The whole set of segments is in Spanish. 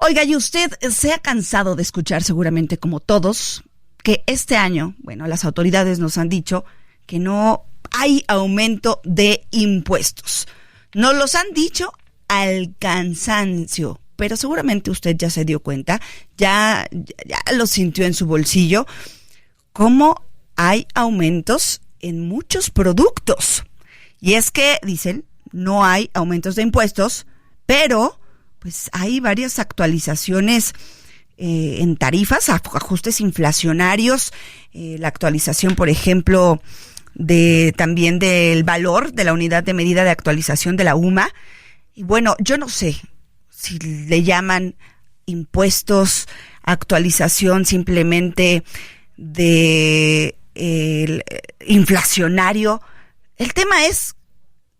Oiga, y usted se ha cansado de escuchar seguramente como todos que este año, bueno, las autoridades nos han dicho que no hay aumento de impuestos. Nos los han dicho al cansancio, pero seguramente usted ya se dio cuenta, ya lo sintió en su bolsillo, cómo hay aumentos en muchos productos. Y es que, dicen, no hay aumentos de impuestos, pero pues hay varias actualizaciones en tarifas, ajustes inflacionarios, la actualización, por ejemplo, también del valor de la unidad de medida de actualización de la UMA. Y bueno, yo no sé si le llaman impuestos, actualización simplemente de inflacionario. El tema es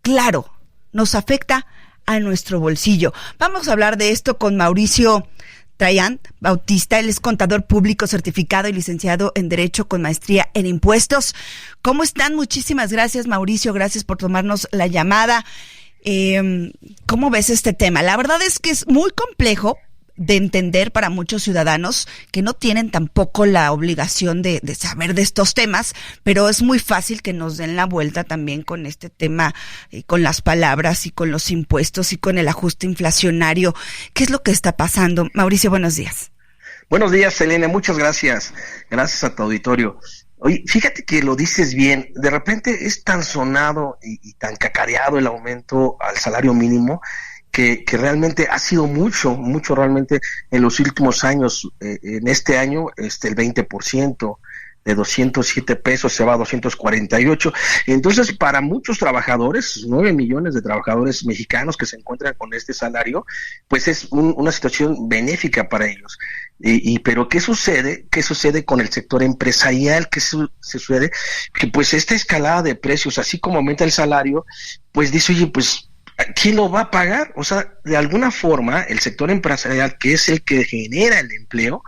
claro, nos afecta a nuestro bolsillo. Vamos a hablar de esto con Mauricio Trayan Bautista. Él es contador público certificado y licenciado en Derecho con maestría en Impuestos. ¿Cómo están? Muchísimas gracias, Mauricio. Gracias por tomarnos la llamada. ¿Cómo ves este tema? La verdad es que es muy complejo de entender para muchos ciudadanos que no tienen tampoco la obligación de saber de estos temas, pero es muy fácil que nos den la vuelta también con este tema, con las palabras y con los impuestos y con el ajuste inflacionario. ¿Qué es lo que está pasando? Mauricio, buenos días. Buenos días, Selene, muchas gracias. Gracias a tu auditorio. Oye, fíjate que lo dices bien, de repente es tan sonado y tan cacareado el aumento al salario mínimo que realmente ha sido mucho realmente en los últimos años. En este año, el 20%, de 207 pesos se va a 248. Entonces, para muchos trabajadores, 9 millones de trabajadores mexicanos que se encuentran con este salario, pues es una situación benéfica para ellos. Pero ¿qué sucede? ¿Qué sucede con el sector empresarial? ¿Qué sucede? Que pues esta escalada de precios, así como aumenta el salario, pues dice, oye, pues ¿quién lo va a pagar? O sea, de alguna forma, el sector empresarial, que es el que genera el empleo,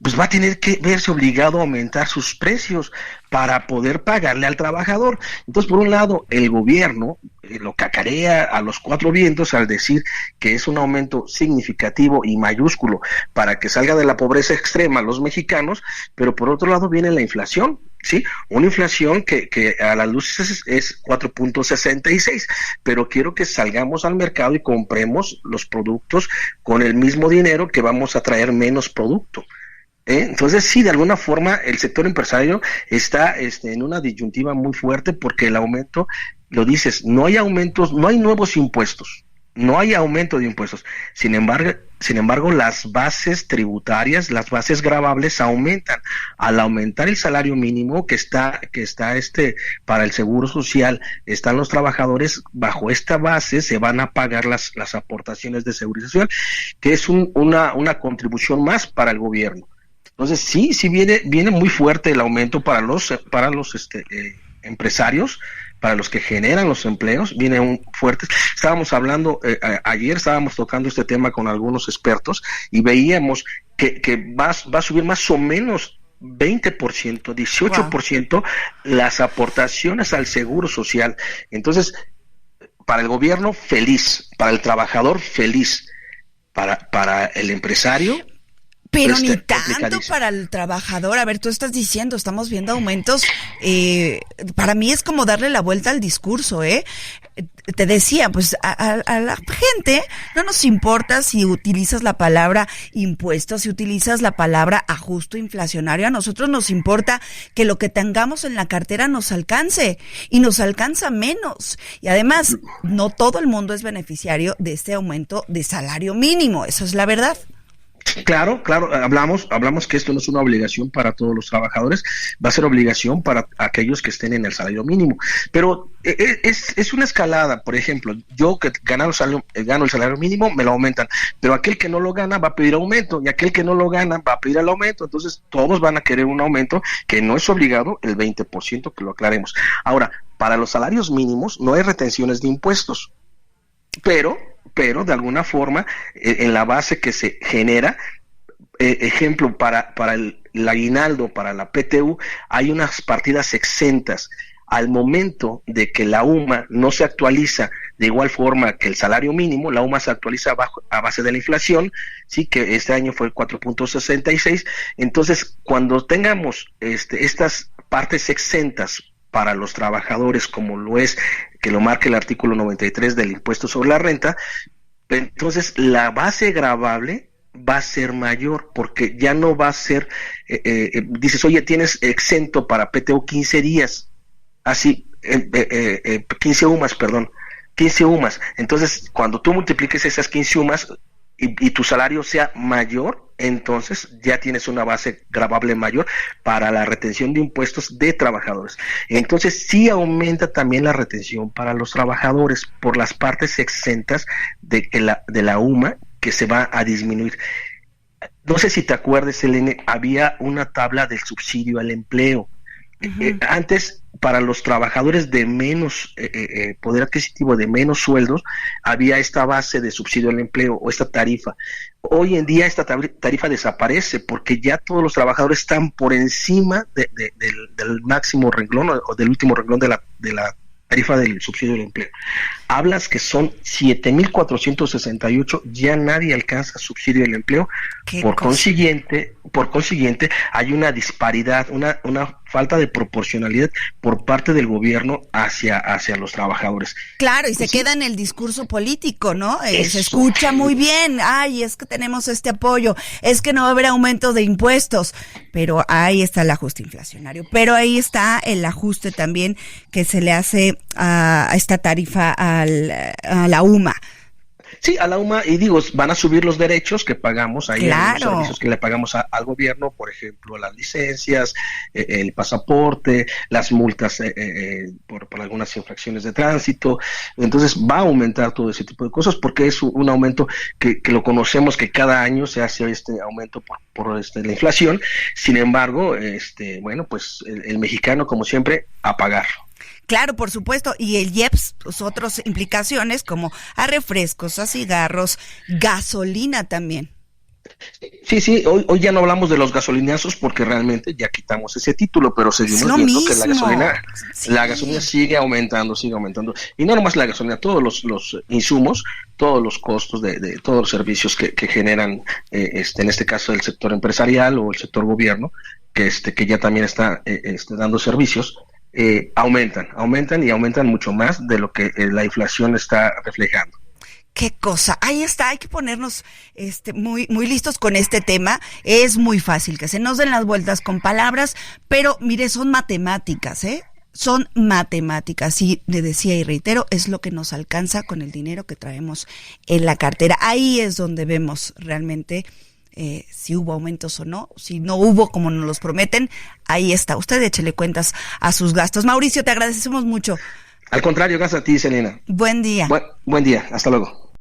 pues va a tener que verse obligado a aumentar sus precios para poder pagarle al trabajador. Entonces, por un lado, el gobierno lo cacarea a los cuatro vientos al decir que es un aumento significativo y mayúsculo para que salga de la pobreza extrema los mexicanos, pero por otro lado viene la inflación. Sí, una inflación que a las luces es 4.66, pero quiero que salgamos al mercado y compremos los productos con el mismo dinero que vamos a traer menos producto. Entonces sí, de alguna forma el sector empresario está en una disyuntiva muy fuerte porque el aumento, lo dices, no hay aumentos, no hay nuevos impuestos. No hay aumento de impuestos. Sin embargo, las bases tributarias, las bases gravables aumentan. Al aumentar el salario mínimo que está para el seguro social, están los trabajadores bajo esta base, se van a pagar las aportaciones de seguridad social, que es una contribución más para el gobierno. Entonces, sí viene muy fuerte el aumento para los empresarios, para los que generan los empleos, viene fuerte. Estábamos hablando, ayer estábamos tocando este tema con algunos expertos y veíamos que va a subir más o menos 20%, 18% wow, las aportaciones al seguro social. Entonces, para el gobierno, feliz, para el trabajador, feliz, para el empresario. Pero ni tanto para el trabajador. A ver, tú estás diciendo, estamos viendo aumentos. Para mí es como darle la vuelta al discurso, Te decía, pues a la gente no nos importa si utilizas la palabra impuestos, si utilizas la palabra ajuste inflacionario. A nosotros nos importa que lo que tengamos en la cartera nos alcance y nos alcanza menos. Y además, no todo el mundo es beneficiario de este aumento de salario mínimo. Eso es la verdad. Claro, hablamos que esto no es una obligación para todos los trabajadores, va a ser obligación para aquellos que estén en el salario mínimo, pero es una escalada. Por ejemplo, yo que gano el salario mínimo, me lo aumentan, pero aquel que no lo gana va a pedir aumento, y aquel que no lo gana va a pedir el aumento. Entonces todos van a querer un aumento que no es obligado, el 20%, que lo aclaremos. Ahora, para los salarios mínimos no hay retenciones de impuestos, pero de alguna forma, en la base que se genera, ejemplo, para el aguinaldo, para la PTU, hay unas partidas exentas. Al momento de que la UMA no se actualiza De igual forma que el salario mínimo, la UMA se actualiza a base de la inflación, sí, que este año fue 4.66. Entonces, cuando tengamos estas partes exentas para los trabajadores, como lo es, que lo marca el artículo 93 del impuesto sobre la renta, entonces la base gravable va a ser mayor, porque ya no va a ser, dices, oye, tienes exento para PTU 15 días, así, 15 UMAS, perdón, 15 UMAS. Entonces, cuando tú multipliques esas 15 UMAS y tu salario sea mayor, entonces ya tienes una base gravable mayor para la retención de impuestos de trabajadores. Entonces sí aumenta también la retención para los trabajadores por las partes exentas de la UMA, que se va a disminuir. No sé si te acuerdas, Selene, había una tabla del subsidio al empleo. Antes, para los trabajadores de menos poder adquisitivo, de menos sueldos, había esta base de subsidio al empleo o esta tarifa. Hoy en día esta tarifa desaparece, porque ya todos los trabajadores están por encima del máximo renglón o del último renglón de la tarifa del subsidio del empleo. Hablas que son 7,468, ya nadie alcanza subsidio del empleo. Por consiguiente, hay una disparidad, una falta de proporcionalidad por parte del gobierno hacia los trabajadores. Claro, y se queda en el discurso político, ¿no? Se escucha muy bien, ay, es que tenemos este apoyo, es que no va a haber aumento de impuestos, pero ahí está el ajuste inflacionario, pero ahí está el ajuste también que se le hace a esta tarifa a la UMA. Sí, a la UMA, y digo, van a subir los derechos que pagamos ahí, claro, los servicios que le pagamos al gobierno, por ejemplo, las licencias, el pasaporte, las multas por algunas infracciones de tránsito. Entonces va a aumentar todo ese tipo de cosas, porque es un aumento que lo conocemos, que cada año se hace este aumento por la inflación. Sin embargo, bueno, pues el mexicano, como siempre, a pagarlo. Claro, por supuesto, y el IEPS, pues otras implicaciones como a refrescos, a cigarros, gasolina también. Sí, hoy ya no hablamos de los gasolinazos porque realmente ya quitamos ese título, pero seguimos viendo mismo, que la gasolina sigue aumentando. Y no nomás la gasolina, todos los insumos, todos los costos de todos los servicios que generan, en este caso el sector empresarial o el sector gobierno, que ya también está dando servicios. Aumentan y aumentan mucho más de lo que la inflación está reflejando. Qué cosa, ahí está, hay que ponernos muy, muy listos con este tema. Es muy fácil que se nos den las vueltas con palabras, pero mire, son matemáticas, son matemáticas, y le decía y reitero, es lo que nos alcanza con el dinero que traemos en la cartera. Ahí es donde vemos realmente si hubo aumentos o no, si no hubo como nos los prometen. Ahí está, usted échele cuentas a sus gastos. Mauricio, te agradecemos mucho. Al contrario, gracias a ti, Selena. Buen día. Buen día, hasta luego.